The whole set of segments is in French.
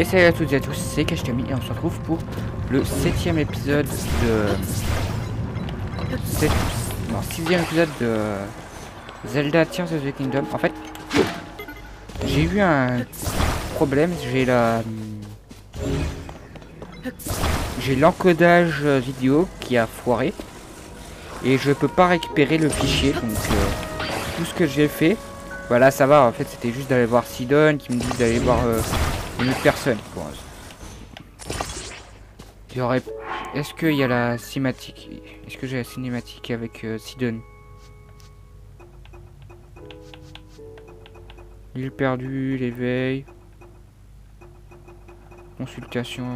Et salut à toutes et à tous, c'est Kashkami et on se retrouve pour le 7ème épisode de... 6ème épisode de Zelda Tears of the Kingdom. En fait, j'ai eu un problème, j'ai l'encodage vidéo qui a foiré et je peux pas récupérer le fichier, donc tout ce que j'ai fait, voilà, ça va, en fait c'était juste d'aller voir Sidon qui me dit d'aller voir une autre personne. Bon, est-ce qu'il y a la cinématique? Est-ce que j'ai la cinématique avec Sidon? L'île perdue, l'éveil, consultation.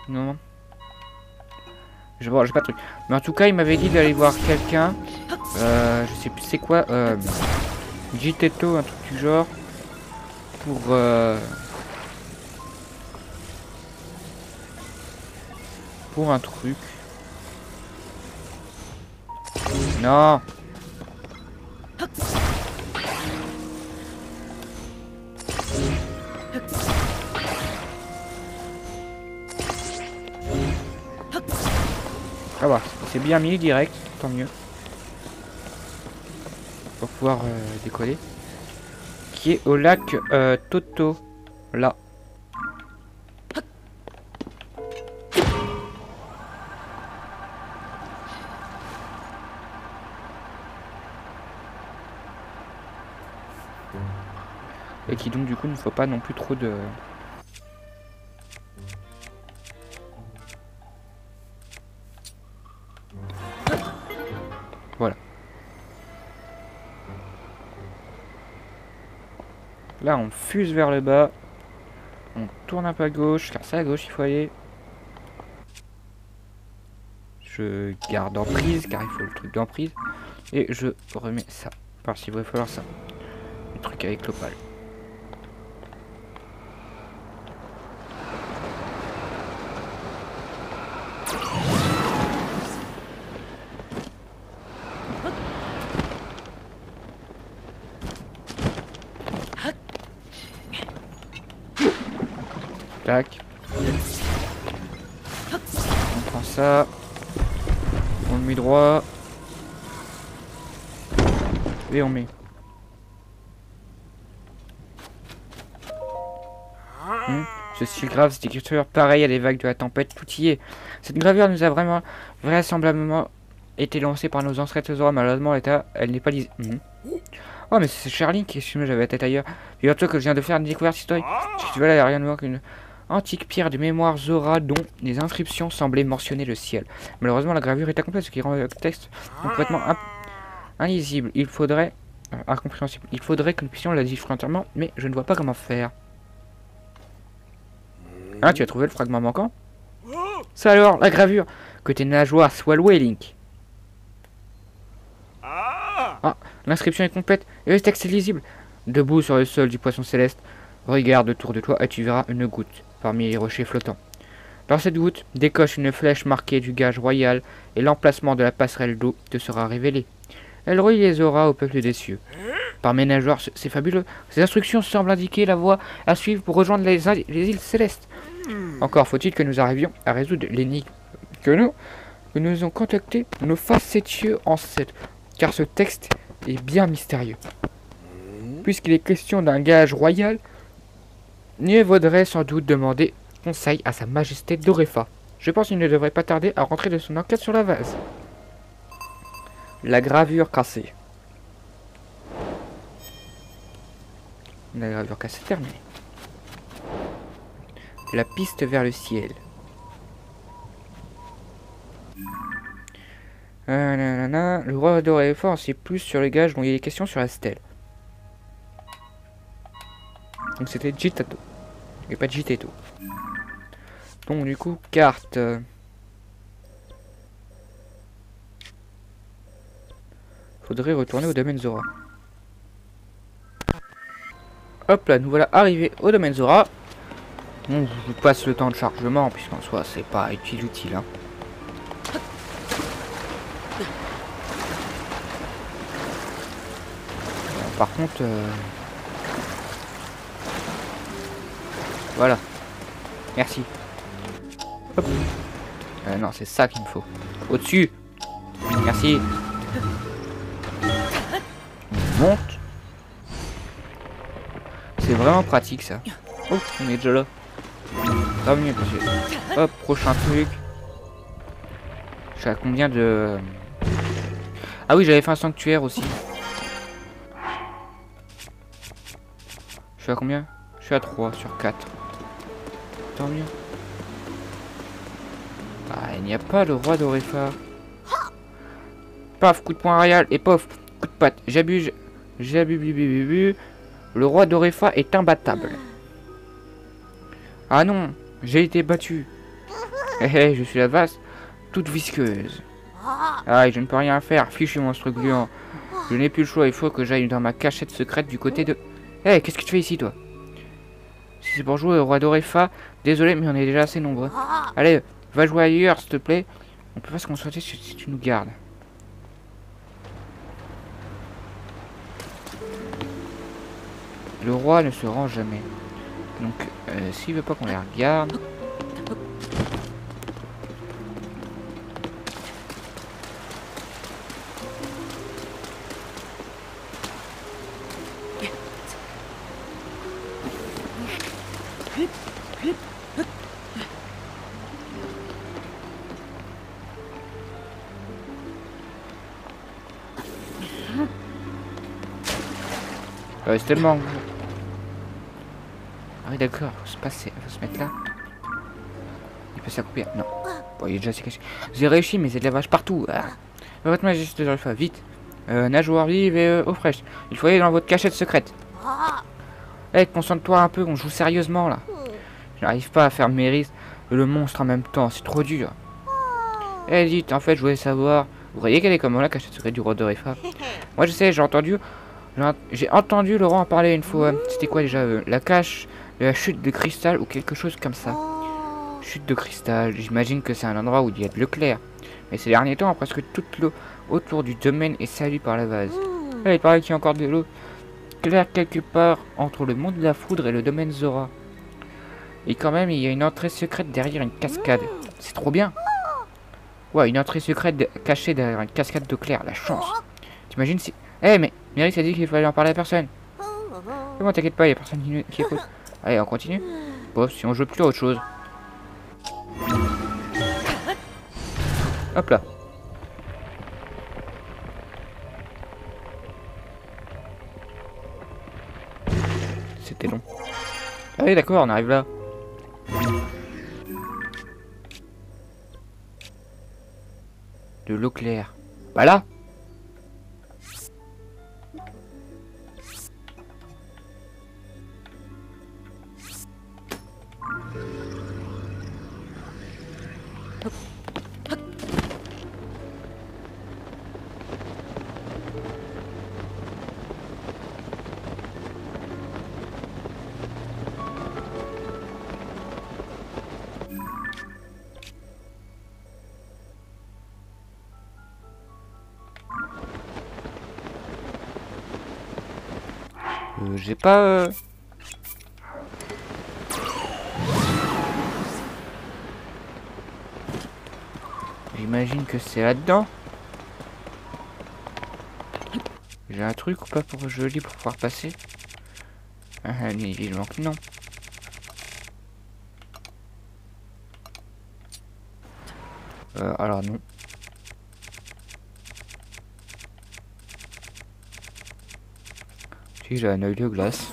Non. J'ai pas de truc. Mais en tout cas, il m'avait dit d'aller voir quelqu'un. Je sais plus c'est quoi. Jiteto, un truc du genre. Pour un truc. Non. Ça va, c'est bien mis direct, tant mieux. Pour pouvoir décoller. Qui est au lac Toto, là. Et qui donc du coup ne faut pas non plus trop de... Voilà. Là on fuse vers le bas. On tourne un peu à gauche, car c'est à gauche il faut aller. Je garde en prise, car il faut le truc d'emprise. Et je remets ça. Parce qu'il va falloir ça. Le truc avec l'opale. Tac. On prend ça. On le met droit. Et on met. Ce style grave, cette écriture pareil à des vagues de la tempête, tout y est. Cette gravure nous a vraisemblablement été lancée par nos ancêtres Zora. Malheureusement, elle n'est pas lisible. Oh, mais c'est Charlie qui excuse-moi, j'avais la tête ailleurs. Figure-toi que je viens de faire une découverte historique. Si tu vois là, il n'y a rien de moins qu'une antique pierre de mémoire Zora dont les inscriptions semblaient mentionner le ciel. Malheureusement, la gravure est incomplète, ce qui rend le texte complètement illisible. Il faudrait... incompréhensible. Il faudrait que nous puissions la déchiffrer entièrement, mais je ne vois pas comment faire. Ah, tu as trouvé le fragment manquant? Ça alors, la gravure! Que tes nageoires soient louées, Link. Ah, l'inscription est complète et le texte est lisible. Debout sur le sol du poisson céleste, regarde autour de toi et tu verras une goutte parmi les rochers flottants. Dans cette goutte, décoche une flèche marquée du gage royal et l'emplacement de la passerelle d'eau te sera révélé. Elle relie les auras au peuple des cieux. Par mes nageoires, c'est fabuleux. Ces instructions semblent indiquer la voie à suivre pour rejoindre les îles célestes. Encore faut-il que nous arrivions à résoudre l'énigme que nous ont contacté nos facétieux ancêtres, car ce texte est bien mystérieux. Puisqu'il est question d'un gage royal, mieux vaudrait sans doute demander conseil à sa majesté Dorefa. Je pense qu'il ne devrait pas tarder à rentrer de son enquête sur la vase. La gravure cassée. La gravure cassée terminée. La piste vers le ciel. Le roi Dorefa en sait plus sur le gage dont il est question sur la stèle. Donc c'était Jiteto. Et pas Jiteto. Donc du coup, carte. Faudrait retourner au domaine Zora. Hop là, nous voilà arrivés au domaine Zora. Bon, je vous passe le temps de chargement, puisqu'en soi c'est pas utile hein. par contre, voilà. Merci. Hop. Non, c'est ça qu'il me faut. Au-dessus. Merci. On monte. C'est vraiment pratique ça. Oh, on est déjà là. Tant mieux parce que... Hop, prochain truc. Je suis à combien de... Ah oui, j'avais fait un sanctuaire aussi. Je suis à combien? Je suis à 3 sur 4. Tant mieux. Ah, il n'y a pas le roi d'Orefa. Paf, coup de poing royal et pof, coup de patte. J'abuse. J'abuse. Le roi d'Orefa est imbattable. Ah non, j'ai été battu. Hé, je suis la vase toute visqueuse. Ah, je ne peux rien faire, fichu monstre gluant. Je n'ai plus le choix, il faut que j'aille dans ma cachette secrète du côté de... Hé, qu'est-ce que tu fais ici, toi? Si c'est pour jouer au roi d'Orefa, désolé, mais on est déjà assez nombreux. Allez, va jouer ailleurs, s'il te plaît. On peut pas se concentrer si tu nous gardes. Le roi ne se rend jamais. Donc, s'il veut pas qu'on les regarde... c'est tellement... Ah oui d'accord, faut se passer, faut se mettre là. Il peut s'accroupir, non. Bon, il est déjà assez caché. J'ai réussi, mais c'est de la vache partout. Ah. Votre majesté de Orefa, vite. Nageoire vive et eau fraîche. Il faut aller dans votre cachette secrète. Eh, concentre-toi un peu, on joue sérieusement là. Je n'arrive pas à faire mes risques et le monstre en même temps, c'est trop dur. Eh, dites, en fait, je voulais savoir. Vous voyez quelle est comment la cachette secrète du roi d'Orefa? Moi, je sais, j'ai entendu Laurent en parler une fois. C'était quoi déjà la cache de la chute de cristal ou quelque chose comme ça. Chute de cristal, j'imagine que c'est un endroit où il y a de l'eau claire. Mais ces derniers temps, presque toute l'eau autour du domaine est salie par la vase. Il paraît qu'il y a encore de l'eau claire quelque part entre le monde de la foudre et le domaine Zora. Et quand même, il y a une entrée secrète derrière une cascade. C'est trop bien. Ouais, une entrée secrète cachée derrière une cascade d'eau claire, la chance. T'imagines si... Eh, mais Mérisse a dit qu'il fallait en parler à personne. Mais bon, t'inquiète pas, il y a personne qui écoute. Allez, on continue. Bon, si on joue plus à autre chose. Hop là. C'était long. Ah oui, d'accord, on arrive là. De l'eau claire. Bah là. J'ai pas... J'imagine que c'est là-dedans. J'ai un truc ou pas pour joli pour pouvoir passer? Ah, évidemment que non. Alors non. Si j'ai un œil de glace.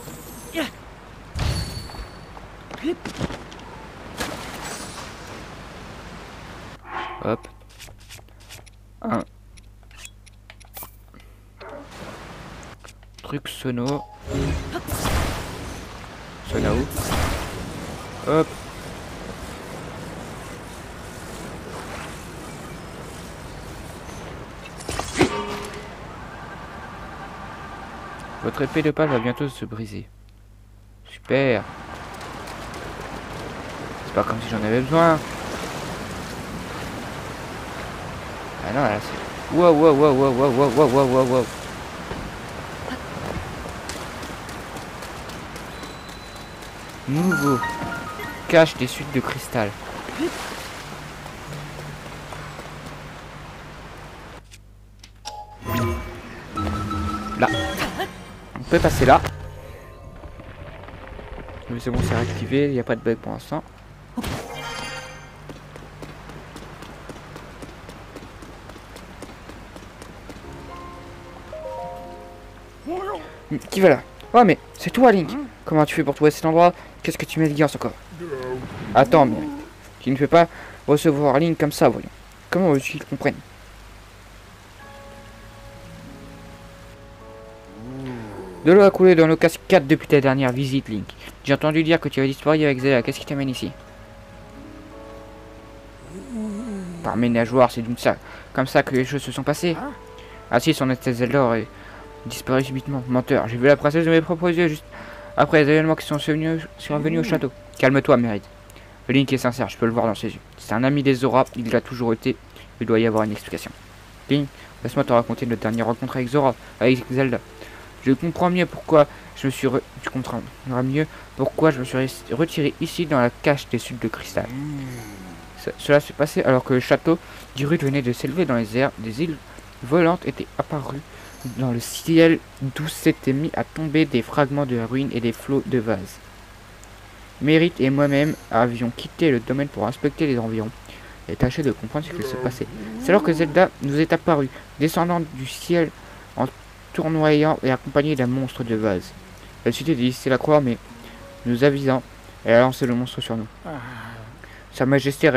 Hop. Un truc sono. Sonao. Hop. Votre épée de pâle va bientôt se briser. Super. C'est pas comme si j'en avais besoin. Ah non, là c'est... Wow, wow, wow, wow, wow, wow, wow, wow, wow. Nouveau. Cache des suites de cristal. Là. On peut passer là. Mais c'est bon, c'est réactivé, il n'y a pas de bug pour l'instant. Qui va là? Oh mais c'est toi Link. Comment tu fais pour trouver cet endroit? Qu'est-ce que tu m'as encore? Attends mais tu ne fais pas recevoir Link comme ça, voyons. Comment veux-tu qu'ils comprennent? De l'eau a coulé dans nos cascades depuis ta dernière visite, Link. J'ai entendu dire que tu avais disparu avec Zelda. Qu'est-ce qui t'amène ici? Par mes nageoires, c'est comme ça que les choses se sont passées. Ah si, son Altesse Zelda aurait disparu subitement. Menteur, j'ai vu la princesse de mes propres yeux juste après les événements qui sont survenus au château. Calme-toi, Mérite. Link est sincère, je peux le voir dans ses yeux. C'est un ami des Zora, il l'a toujours été. Il doit y avoir une explication. Link, laisse-moi te raconter notre dernière rencontre avec Zora, avec Zelda. Je comprends mieux pourquoi tu comprendras mieux pourquoi je me suis retiré ici dans la cache des suites de cristal. Cela s'est passé alors que le château d'Hyrule venait de s'élever dans les airs. Des îles volantes étaient apparues dans le ciel d'où s'étaient mis à tomber des fragments de ruines et des flots de vases. Mérite et moi-même avions quitté le domaine pour inspecter les environs et tâcher de comprendre ce qui se passait. C'est alors que Zelda nous est apparue, descendant du ciel en tournoyant et accompagnée d'un monstre de vase. Elle suffit de laisser la croire, mais nous avisant, elle a lancé le monstre sur nous. Sa Majesté a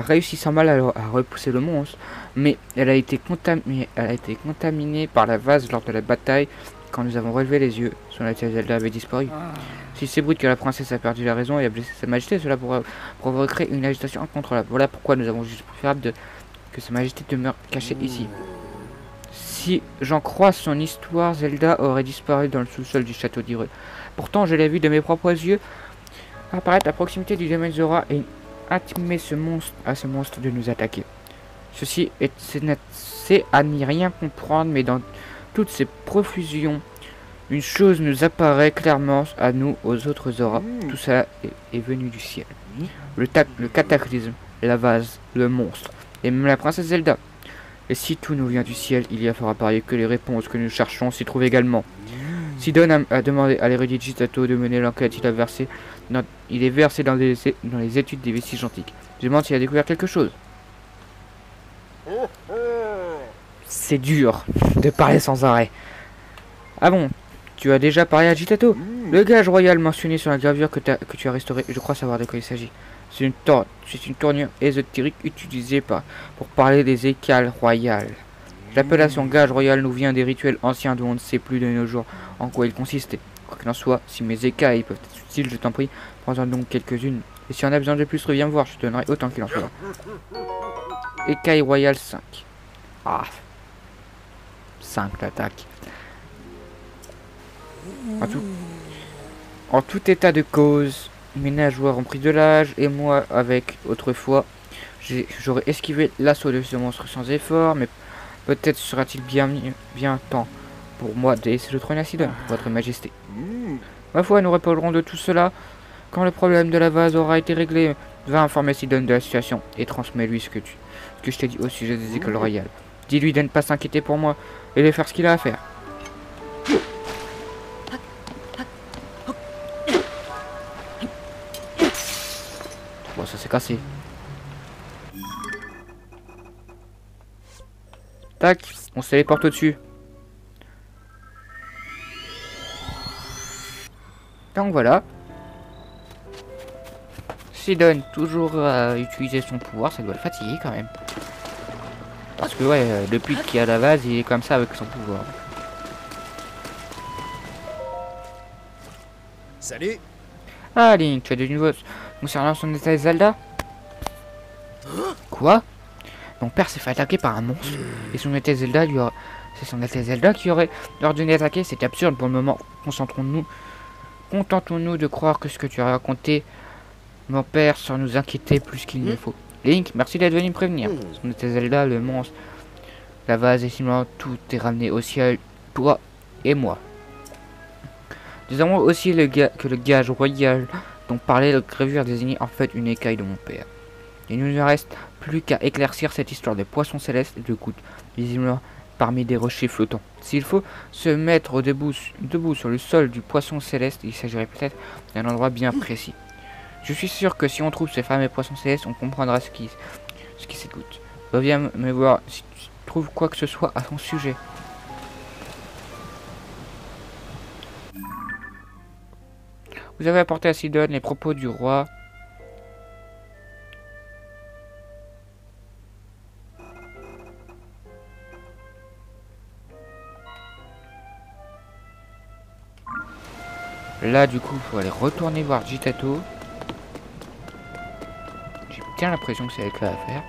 réussi sans mal à repousser le monstre, mais elle a été contaminée par la vase lors de la bataille. Quand nous avons relevé les yeux, son Altesse Zelda avait disparu. Si c'est brut que la princesse a perdu la raison et a blessé sa Majesté, cela provoquerait une agitation incontrôlable. Voilà pourquoi nous avons jugé préférable que sa Majesté demeure cachée ici. Si j'en crois son histoire, Zelda aurait disparu dans le sous-sol du château d'Hyrule. Pourtant, je l'ai vu de mes propres yeux apparaître à proximité du domaine Zora et intimer ce monstre de nous attaquer. C'est à n'y rien comprendre, mais dans toutes ces profusions, une chose nous apparaît clairement à nous, aux autres Zora. Tout ça est venu du ciel. Le cataclysme, la vase, le monstre, et même la princesse Zelda. Et si tout nous vient du ciel, il y a fort à parier que les réponses que nous cherchons s'y trouvent également. Sidon a demandé à l'érudit Gisato de mener l'enquête. Il est versé dans les études des vestiges antiques. Je me demande s'il a découvert quelque chose. C'est dur de parler sans arrêt. Ah bon, tu as déjà parlé à Gisato? Le gage royal mentionné sur la gravure que tu as restauré, je crois savoir de quoi il s'agit. C'est une tournure ésotérique utilisée pour parler des écales royales. L'appellation gage royal nous vient des rituels anciens dont on ne sait plus de nos jours en quoi ils consistaient. Quoi qu'il en soit, si mes écailles peuvent être utiles, je t'en prie, prends-en donc quelques-unes. Et si on a besoin de plus, reviens me voir, je te donnerai autant qu'il en soit. Écaille royale 5. Ah, 5 d'attaque. En tout état de cause, mes nageoires ont pris de l'âge et moi avec autrefois. J'aurais esquivé l'assaut de ce monstre sans effort, mais peut-être sera-t-il bien temps pour moi de laisser le trône à Sidon, votre majesté. Ma foi, nous reparlerons de tout cela quand le problème de la vase aura été réglé. Va informer Sidon de la situation et transmets-lui ce que je t'ai dit au sujet des écoles royales. Dis-lui de ne pas s'inquiéter pour moi et de faire ce qu'il a à faire. Bon, ça s'est cassé. Tac, on se téléporte au-dessus. Donc voilà. Sidon toujours à utiliser son pouvoir, ça doit le fatiguer quand même. Parce que ouais, depuis qu'il y a la vase, il est comme ça avec son pouvoir. Salut. Ah Link, tu as des nouveaux concernant son état Zelda? Quoi? Mon père s'est fait attaquer par un monstre et son état Zelda c'est son état Zelda qui aurait ordonné d'attaquer. C'est absurde pour le moment. Contentons-nous de croire que ce que tu as raconté, mon père, sans nous inquiéter plus qu'il ne faut. Link, merci d'être venu me prévenir. Son état Zelda, le monstre, la vase et sinon tout est ramené au ciel, toi et moi. Nous avons aussi que le gage royal dont parlait le gravure désignait en fait une écaille de mon père. Il ne nous reste plus qu'à éclaircir cette histoire de poissons célestes et de gouttes, visiblement parmi des rochers flottants. S'il faut se mettre debout sur le sol du poisson céleste, il s'agirait peut-être d'un endroit bien précis. Je suis sûr que si on trouve ces fameux poissons célestes, on comprendra ce qui s'écoute. Reviens me voir si tu trouves quoi que ce soit à son sujet. Vous avez apporté à Sidon les propos du roi. Là, du coup, il faut aller retourner voir Jitato. J'ai bien l'impression que c'est avec là à faire.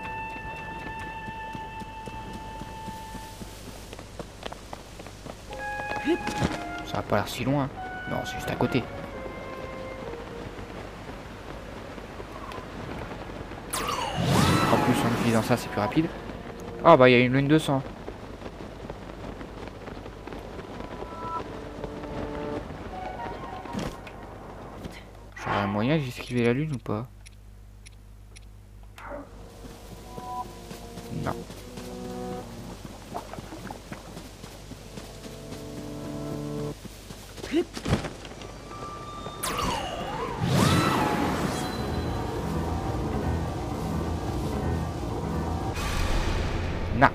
Ça va pas l'air si loin. Non, c'est juste à côté. En plus, en utilisant ça, c'est plus rapide. Ah bah, il y a une lune de sang. J'aurais un moyen d'esquiver la lune ou pas? Non. Non.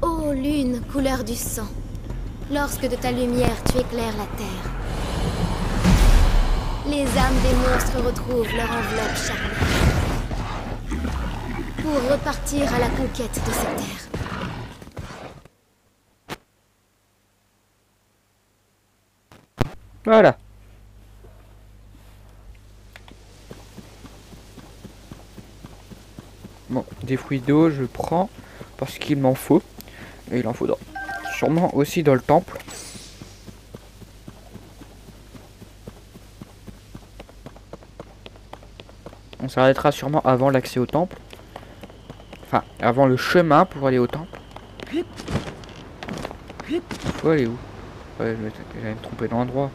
Ô lune, couleur du sang, lorsque de ta lumière tu éclaires la terre, les âmes des monstres retrouvent leur enveloppe charnelle pour repartir à la conquête de ces terres. Voilà. Bon, des fruits d'eau, je prends parce qu'il m'en faut. Et il en faudra sûrement aussi dans le temple. On s'arrêtera sûrement avant l'accès au temple. Enfin, avant le chemin pour aller au temple. Faut aller où? Ouais, j'allais me tromper d'endroit.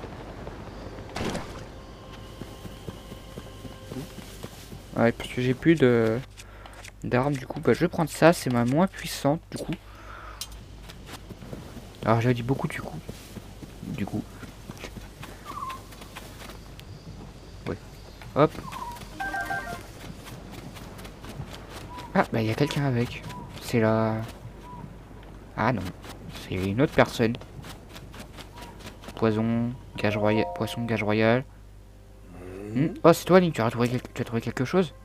Ouais, parce que j'ai plus d'armes, du coup, bah, je vais prendre ça, c'est ma moins puissante, du coup. Alors, j'avais dit beaucoup, du coup. Du coup. Ouais. Hop. Ah, bah, il y a quelqu'un avec. C'est la... Ah non. C'est une autre personne. Poison, gage royal. Poisson, gage royal. Oh, c'est toi, Link, tu as trouvé quelque chose?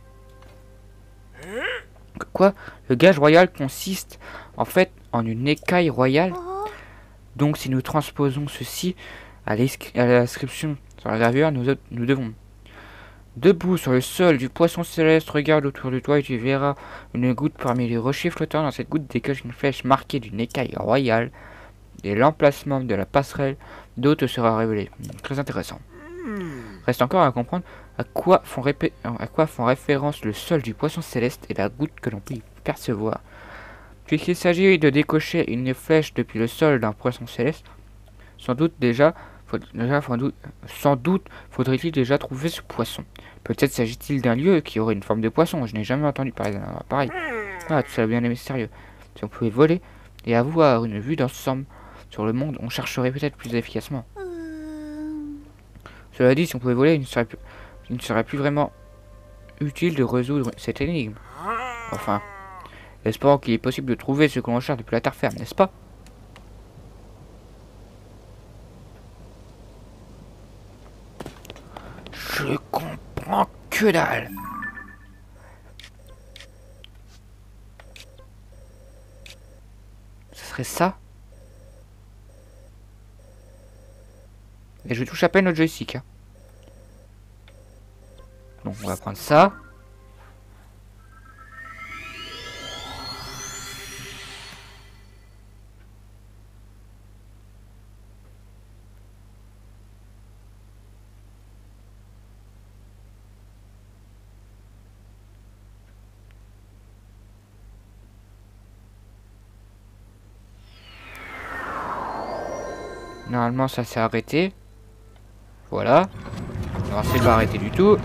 Quoi? Le gage royal consiste en fait en une écaille royale. Donc si nous transposons ceci à l'inscription sur la gravure, nous devons. Debout sur le sol du poisson céleste, regarde autour de toi et tu verras une goutte parmi les rochers flottants. Dans cette goutte décoche une flèche marquée d'une écaille royale. Et l'emplacement de la passerelle d'eau te sera révélé. Très intéressant. Reste encore à comprendre à quoi font référence le sol du poisson céleste et la goutte que l'on peut y percevoir. Puisqu'il s'agit de décocher une flèche depuis le sol d'un poisson céleste, sans doute faudrait-il déjà trouver ce poisson. Peut-être s'agit-il d'un lieu qui aurait une forme de poisson. Je n'ai jamais entendu parler d'un endroit pareil. Ah, tout ça bien aimé sérieux. Si on pouvait voler et avoir une vue d'ensemble sur le monde, on chercherait peut-être plus efficacement. Cela dit, si on pouvait voler, il ne serait plus vraiment utile de résoudre cette énigme. Enfin, espérons qu'il est possible de trouver ce que l'on cherche depuis la terre ferme, n'est-ce pas? Je comprends que dalle. Ce serait ça? Et je touche à peine au joystick. Hein. Donc on va prendre ça. Normalement, ça s'est arrêté. Voilà. Alors, c'est pas arrêté du tout.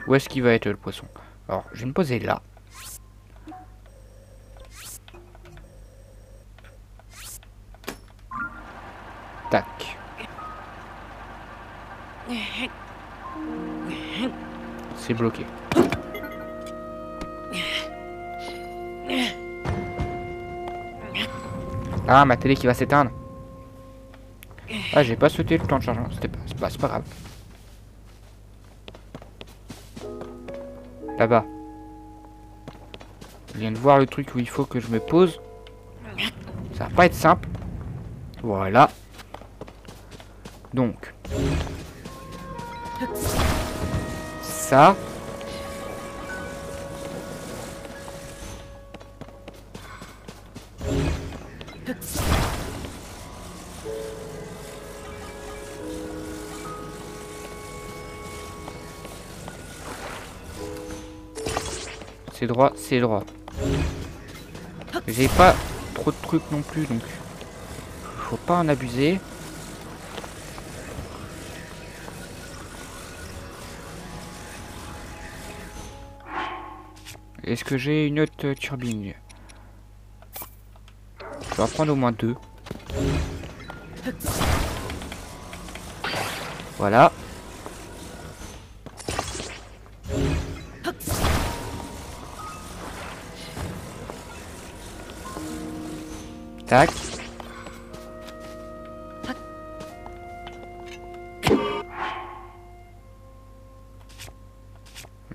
Où est-ce qu'il va être le poisson? Alors, je vais me poser là. Tac. C'est bloqué. Ah, ma télé qui va s'éteindre. Ah, j'ai pas sauté le temps de chargement. C'est pas grave. Là-bas. Je viens de voir le truc où il faut que je me pose. Ça va pas être simple. Voilà. Donc. Ça. C'est droit, c'est droit. J'ai pas trop de trucs non plus, donc faut pas en abuser. Est-ce que j'ai une autre turbine? Je vais en prendre au moins 2. Voilà. Tac.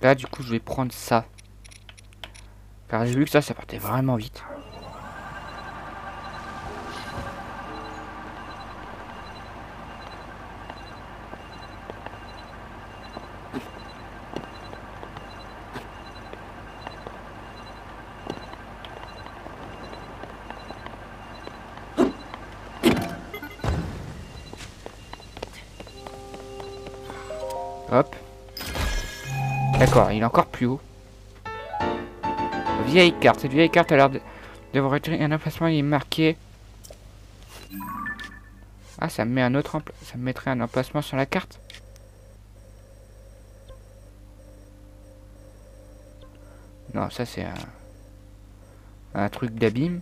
Là, du coup, je vais prendre ça. Car j'ai vu que ça partait vraiment vite. Hop. D'accord, il est encore plus haut. Vieille carte. Cette vieille carte a l'air d'avoir été un emplacement. Il est marqué. Ah, ça me met un autre ça me mettrait un emplacement sur la carte. Non, ça c'est un truc d'abîme.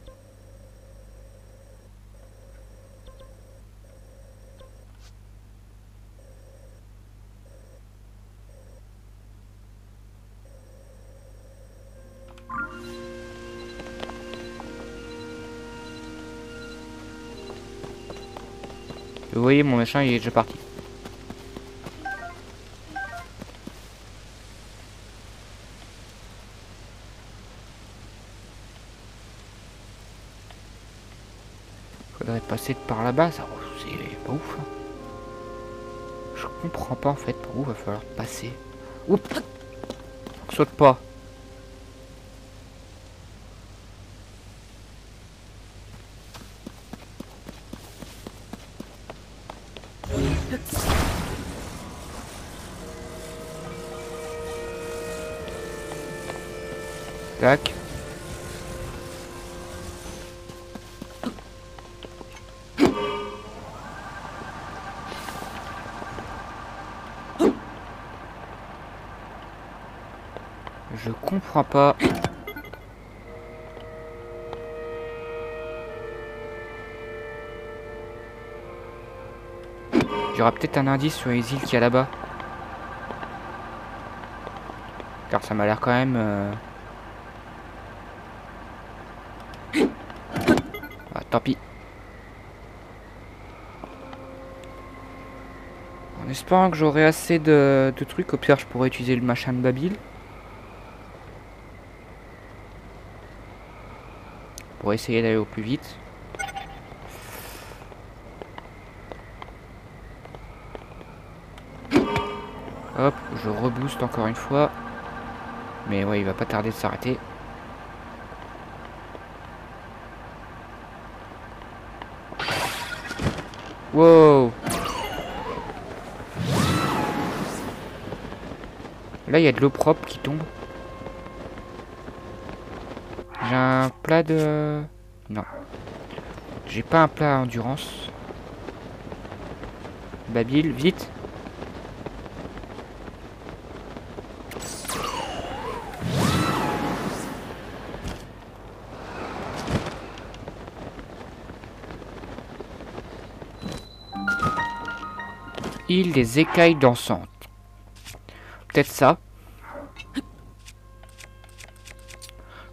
Vous voyez, mon machin il est déjà parti. Faudrait passer par là-bas, ça c'est pas ouf. Hein. Je comprends pas en fait par où va falloir passer. Oups. Saute pas. Tac. Je comprends pas. Il y aura peut-être un indice sur les îles qu'il y a là-bas. Car ça m'a l'air quand même... Ah, tant pis. En espérant que j'aurai assez de trucs, au pire je pourrais utiliser le machin de Babil. Pour essayer d'aller au plus vite. Hop, je rebooste encore une fois. Mais ouais, il va pas tarder de s'arrêter. Wow. Là, il y a de l'eau propre qui tombe. J'ai un plat de... Non. J'ai pas un plat à endurance. Babil, vite. Île des écailles dansantes. Peut-être ça.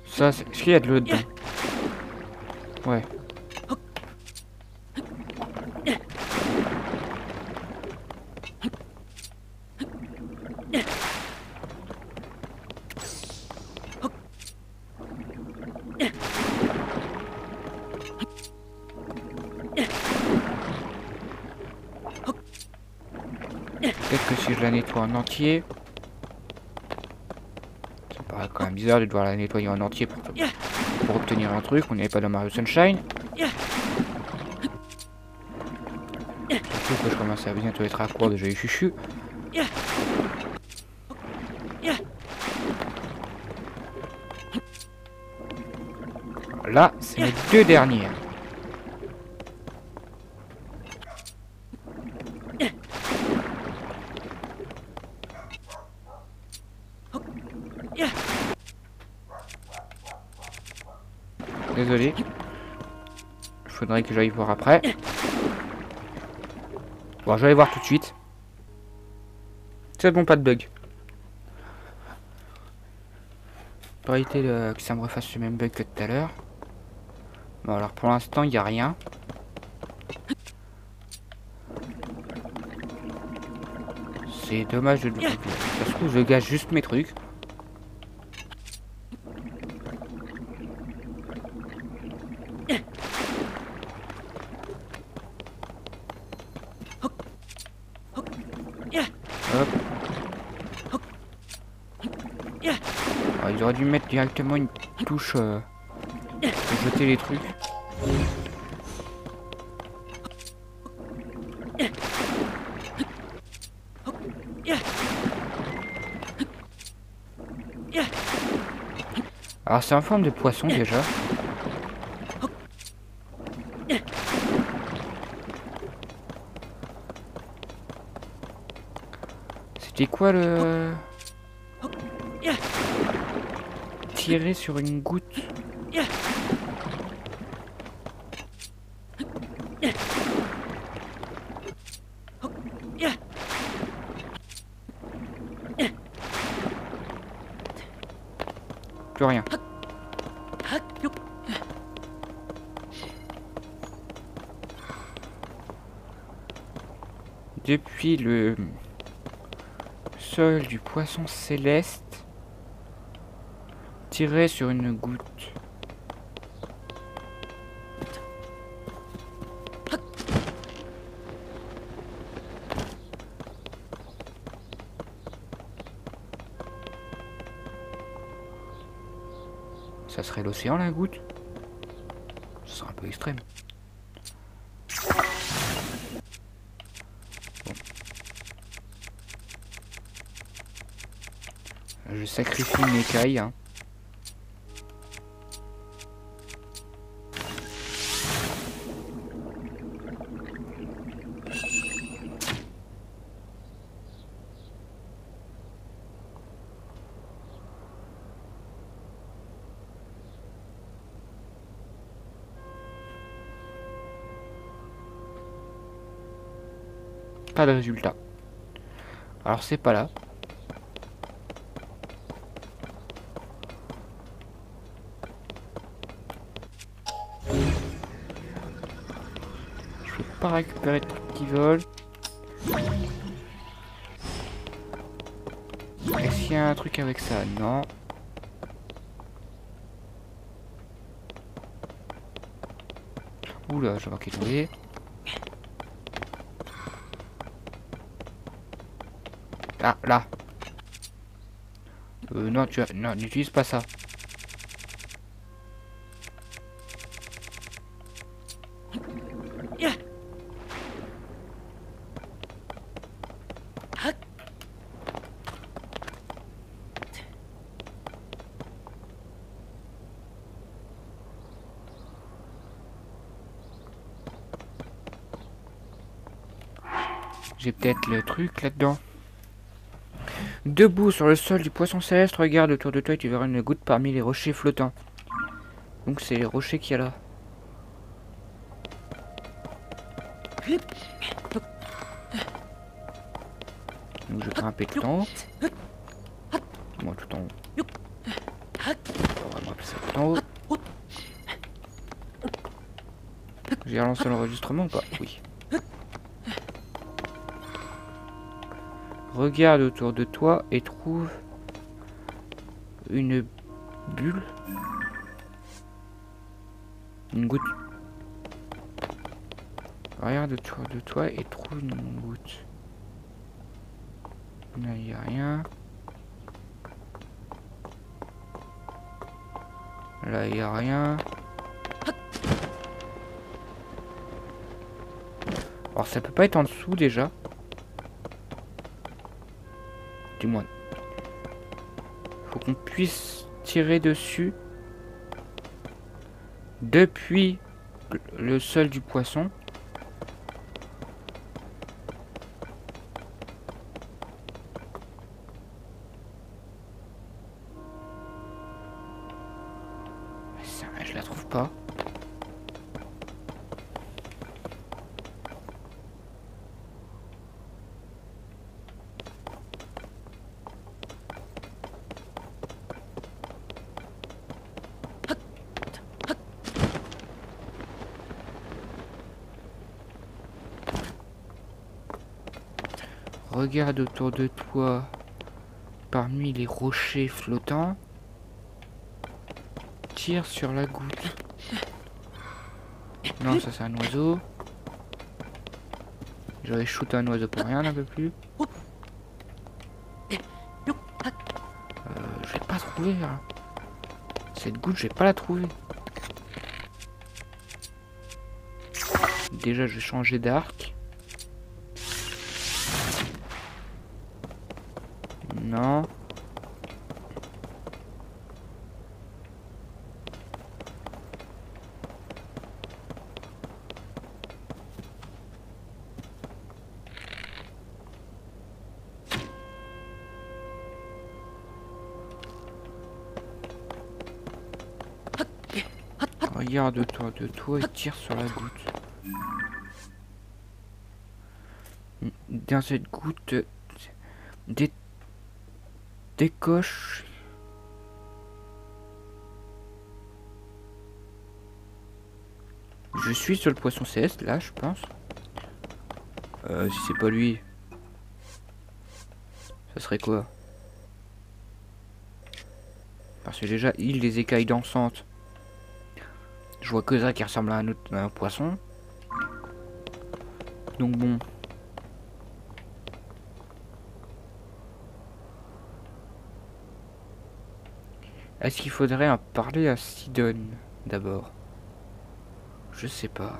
Ça, est-ce qu'il y a de l'eau dedans? Ouais. Peut-être que si je la nettoie en entier... Ça me paraît quand même bizarre de devoir la nettoyer en entier pour obtenir un truc. On n'est pas dans Mario Sunshine. Surtout que je commence à bientôt être à court de jeux chuchu. Là, c'est les deux dernières. Désolé. Il faudrait que j'aille voir après. Bon, je vais aller voir tout de suite. C'est bon, pas de bug. Pour éviter que ça me refasse le même bug que tout à l'heure. Bon, alors pour l'instant, il n'y a rien. C'est dommage de... Ça se trouve, je gâche juste mes trucs. Hop. Alors, ils auraient dû mettre directement une touche pour jeter les trucs. Alors c'est en forme de poisson déjà. C'était quoi le... Tirer sur une goutte. Plus rien. Depuis le sol du poisson céleste, tirer sur une goutte. Ça serait l'océan la goutte? Ce serait un peu extrême. Bon. Je sacrifie une écaille. Hein. Pas de résultat. Alors c'est pas là. Je peux pas récupérer de trucs qui volent. Est-ce qu'il y a un truc avec ça? Non. Oula, je vois qu'il est tombé. Ah, là. Non, non, n'utilise pas ça. J'ai peut-être le truc là-dedans. Debout sur le sol du poisson céleste, regarde autour de toi et tu verras une goutte parmi les rochers flottants. Donc c'est les rochers qu'il y a là. Donc je grimpe tout en haut. Moi tout en haut. On va appeler ça tout en haut. J'ai relancé l'enregistrement ou pas? Oui. Regarde autour de toi et trouve une bulle. Une goutte. Regarde autour de toi et trouve une goutte. Là, il n'y a rien. Là, il n'y a rien. Alors, ça peut pas être en dessous déjà. Du moins. Faut qu'on puisse tirer dessus. Depuis le sol du poisson. Ça, je la trouve pas. Regarde autour de toi, parmi les rochers flottants, tire sur la goutte. Non, ça c'est un oiseau. J'aurais shooté un oiseau pour rien, un peu plus. Je vais pas trouver là. Cette goutte, je vais pas la trouver. Déjà, je vais changer d'arc. Non. Regarde autour de toi et tire sur la goutte. Dans cette goutte, décoche. Je suis sur le poisson céleste là, je pense. Si c'est pas lui, ça serait quoi? Parce que déjà, île des écailles dansantes. Je vois que ça qui ressemble à un poisson. Donc bon. Est-ce qu'il faudrait en parler à Sidon d'abord? Je sais pas.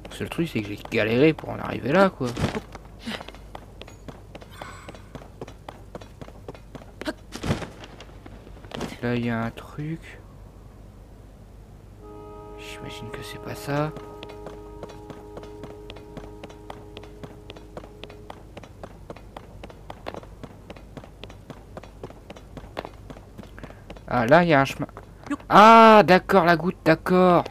Le seul truc c'est que j'ai galéré pour en arriver là quoi. Là il y a un truc. J'imagine que c'est pas ça. Ah là il y a un chemin. Ah d'accord, la goutte, d'accord.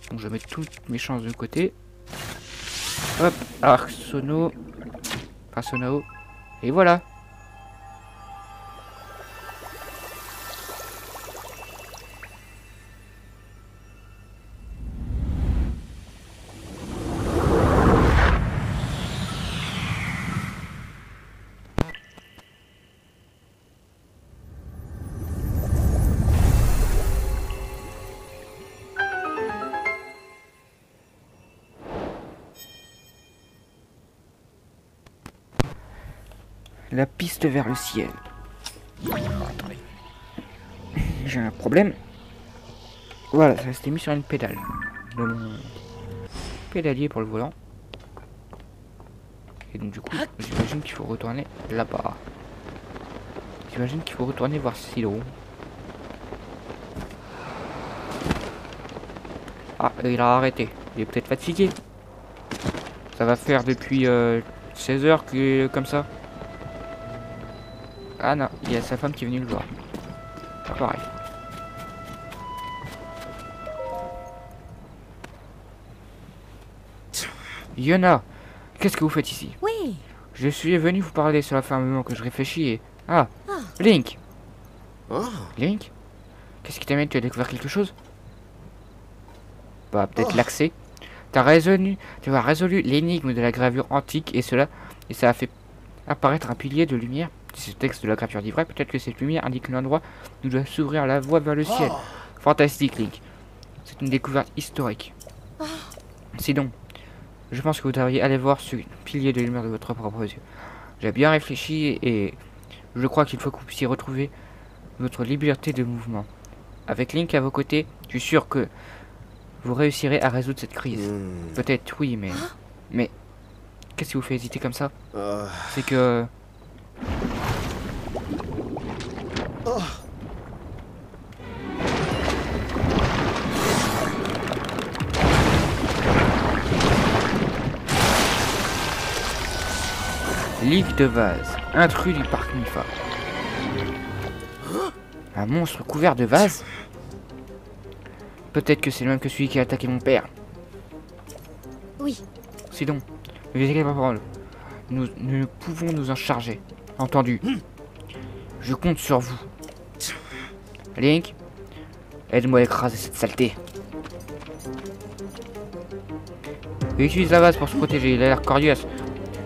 Donc je vais mettre toutes mes chances de côté. Hop, arc sono. Enfin sono. Et voilà. La piste vers le ciel. Attendez. J'ai un problème. Voilà, ça s'était mis sur une pédale. De mon pédalier pour le volant. Et donc du coup, j'imagine qu'il faut retourner là-bas. J'imagine qu'il faut retourner voir Silo. Ah, il a arrêté. Il est peut-être fatigué. Ça va faire depuis 16 heures que comme ça. Ah non, il y a sa femme qui est venue le voir. Ah, pareil. Yona, qu'est-ce que vous faites ici? Oui. Je suis venu vous parler sur la fin un moment que je réfléchis et... Ah, Ah. Link. Oh. Link? Qu'est-ce qui t'amène? Tu as découvert quelque chose? Bah, peut-être Oh. l'accès. Tu as résolu l'énigme de la gravure antique et ça a fait apparaître un pilier de lumière. Si ce texte de la gravure dit vrai, peut-être que cette lumière indique l'endroit où doit s'ouvrir la voie vers le ciel. Oh. Fantastique, Link. C'est une découverte historique. Sinon, je pense que vous devriez aller voir ce pilier de lumière de votre propre yeux. J'ai bien réfléchi et je crois qu'il faut que vous puissiez retrouver votre liberté de mouvement. Avec Link à vos côtés, je suis sûr que vous réussirez à résoudre cette crise. Peut-être oui, mais qu'est-ce qui vous fait hésiter comme ça? C'est que... Oh. Ligue de vase, intrus du parc Mifa. Un monstre couvert de vases? Peut-être que c'est le même que celui qui a attaqué mon père. Oui. Sinon, ne vous inquiétez pas, parole. Nous pouvons nous en charger. Entendu. Je compte sur vous. Link, aide-moi à écraser cette saleté. Il utilise la vase pour se protéger, il a l'air coriace.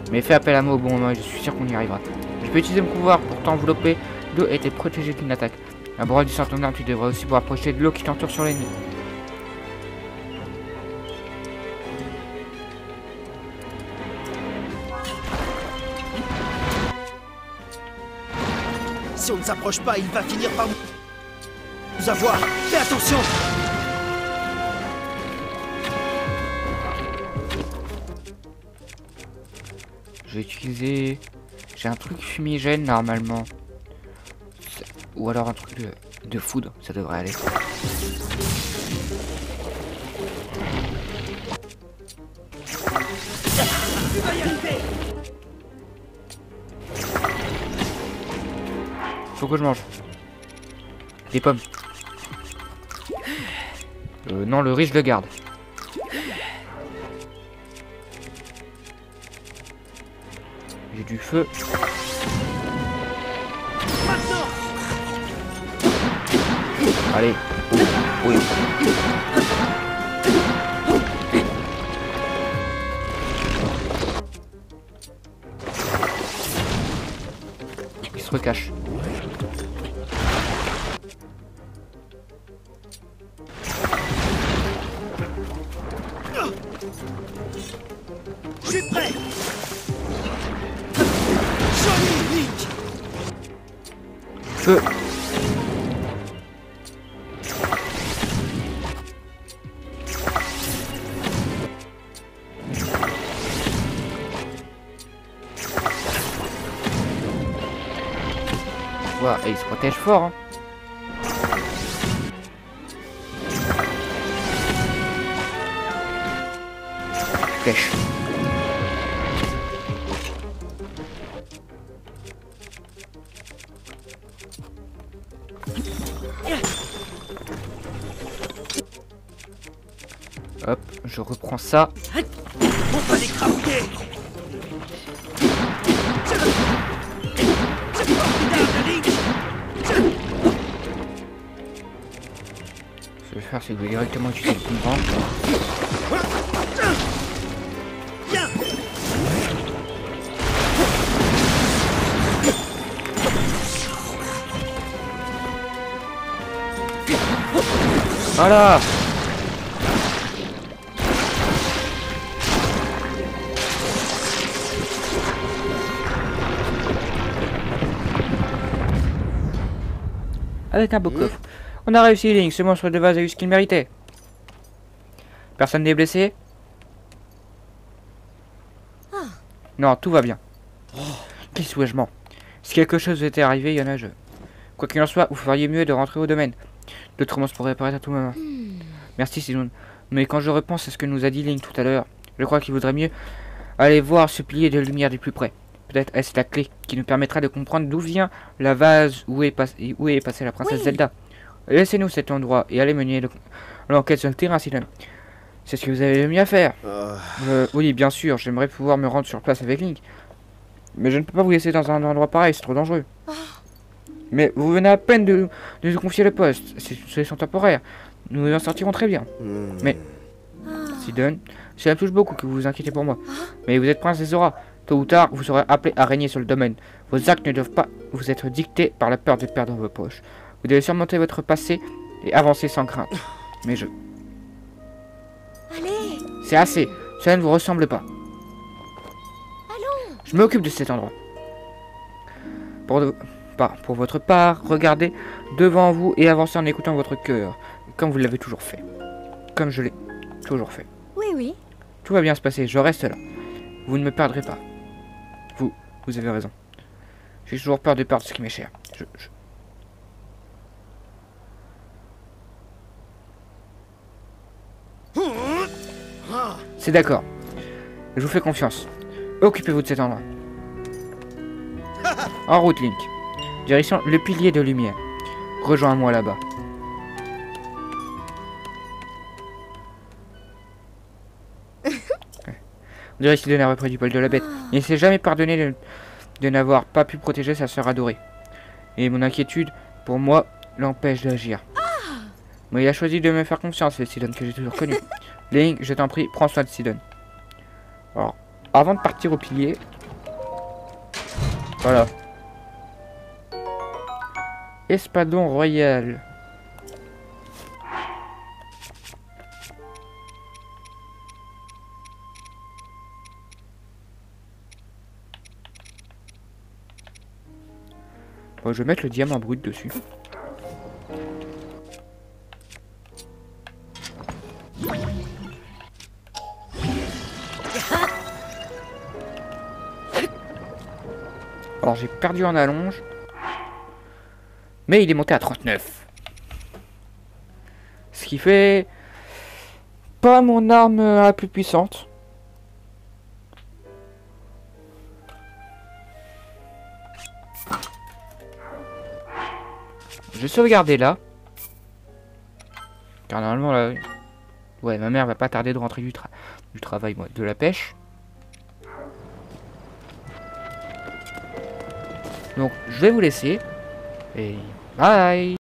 Mais fais appel à moi au bon moment et je suis sûr qu'on y arrivera. Je peux utiliser mon pouvoir pour t'envelopper d'eau et te protéger d'une attaque. À bord du ton arme, tu devrais aussi pouvoir projeter de l'eau qui t'entoure sur l'ennemi. Si on ne s'approche pas, il va finir par nous avoir. Fais attention. Je vais utiliser... J'ai un truc fumigène normalement. Ou alors un truc de foudre, ça devrait aller. Faut que je mange. Des pommes. Non, le riz je le garde. J'ai du feu. Allez. Oui. Il se recache. Je suis prêt. Joli, Link. Feu. Voilà, et il se protège fort. Hein. Flèche. Hop, je reprends ça. On va les crapouiller. Ce que je vais faire, c'est que je vais directement utiliser le boomerang. Voilà. Avec un beau coffre. On a réussi, Link. Ce monstre de vase a eu ce qu'il méritait. Personne n'est blessé? Non, tout va bien. Quel soulagement. Si quelque chose était arrivé, il y en a je. Quoi qu'il en soit, vous feriez mieux de rentrer au domaine. D'autres monstres pourraient apparaître à tout moment. Merci Sidoun. Mais quand je repense à ce que nous a dit Link tout à l'heure, je crois qu'il vaudrait mieux aller voir ce pilier de lumière du plus près. Peut-être est-ce la clé qui nous permettra de comprendre d'où vient la vase où est passée la princesse Zelda. Laissez-nous cet endroit et allez mener l'enquête sur le terrain, Sidoun. C'est ce que vous avez le mieux à faire. Oui, bien sûr, j'aimerais pouvoir me rendre sur place avec Link. Mais je ne peux pas vous laisser dans un endroit pareil, c'est trop dangereux. Mais vous venez à peine de nous confier le poste. C'est une solution temporaire. Nous en sortirons très bien. Mais, Sidon, cela me touche beaucoup que vous vous inquiétez pour moi. Mais vous êtes princesse Zora. Tôt ou tard, vous serez appelé à régner sur le domaine. Vos actes ne doivent pas vous être dictés par la peur de perdre vos poches. Vous devez surmonter votre passé et avancer sans crainte. Mais Allez, c'est assez. Cela ne vous ressemble pas. allons. Je m'occupe de cet endroit. Pour votre part, regardez devant vous et avancez en écoutant votre cœur, comme vous l'avez toujours fait. Comme je l'ai toujours fait. Oui, oui. Tout va bien se passer, je reste là. Vous ne me perdrez pas. Vous avez raison. J'ai toujours peur de perdre ce qui m'est cher. C'est d'accord. Je vous fais confiance. Occupez-vous de cet endroit. En route, Link. Direction le pilier de lumière. Rejoins-moi là-bas. On dirait qu'il a repris du poil de la bête. Il ne s'est jamais pardonné de n'avoir pas pu protéger sa sœur adorée. Et mon inquiétude, pour moi, l'empêche d'agir. Mais il a choisi de me faire confiance, c'est Sidon que j'ai toujours connu. Link, je t'en prie, prends soin de Sidon. Alors, avant de partir au pilier... Voilà. Espadon royal. Bon, je vais mettre le diamant brut dessus. Alors j'ai perdu en allonge. Mais il est monté à 39. Ce qui fait... pas mon arme la plus puissante. Je vais sauvegarder là. Car normalement là... Ouais, ma mère va pas tarder de rentrer du travail, moi, de la pêche. Donc je vais vous laisser. Et bye.